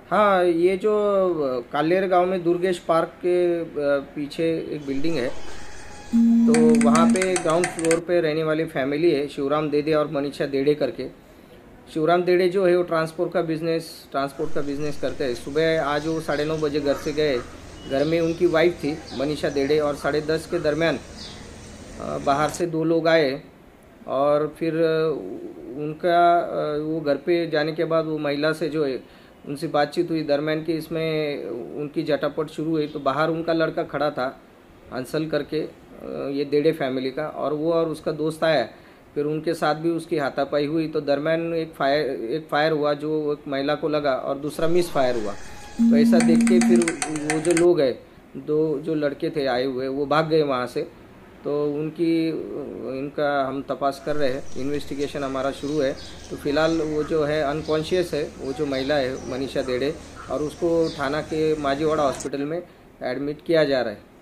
हाँ, ये जो कालेर गांव में दुर्गेश पार्क के पीछे एक बिल्डिंग है। तो वहाँ पे ग्राउंड फ्लोर पे रहने वाली फैमिली है, शिवराम देदे और मनीषा देड़े करके। शिवराम देड़े जो है वो ट्रांसपोर्ट का बिजनेस करते हैं। सुबह आज वो 9:30 बजे घर से गए। घर में उनकी वाइफ थी मनीषा देड़े, और 10:30 के दरमियान बाहर से दो लोग आए। और फिर उनका वो घर पे जाने के बाद वो महिला से जो है उनसे बातचीत हुई। दरमियान की इसमें उनकी झटापट शुरू हुई। तो बाहर उनका लड़का खड़ा था, अंसल करके, ये देड़े फैमिली का, और वो और उसका दोस्त आया। फिर उनके साथ भी उसकी हाथापाई हुई। तो दरमियान एक फायर हुआ जो एक महिला को लगा, और दूसरा मिस फायर हुआ। तो ऐसा देख के फिर वो जो लोग हैं, दो जो लड़के थे आए हुए, वो भाग गए वहाँ से। तो इनका हम तपास कर रहे हैं, इन्वेस्टिगेशन हमारा शुरू है। तो फिलहाल वो जो है अनकॉन्शियस है, वो जो महिला है मनीषा देड़े, और उसको थाना के माजीवाड़ा हॉस्पिटल में एडमिट किया जा रहा है।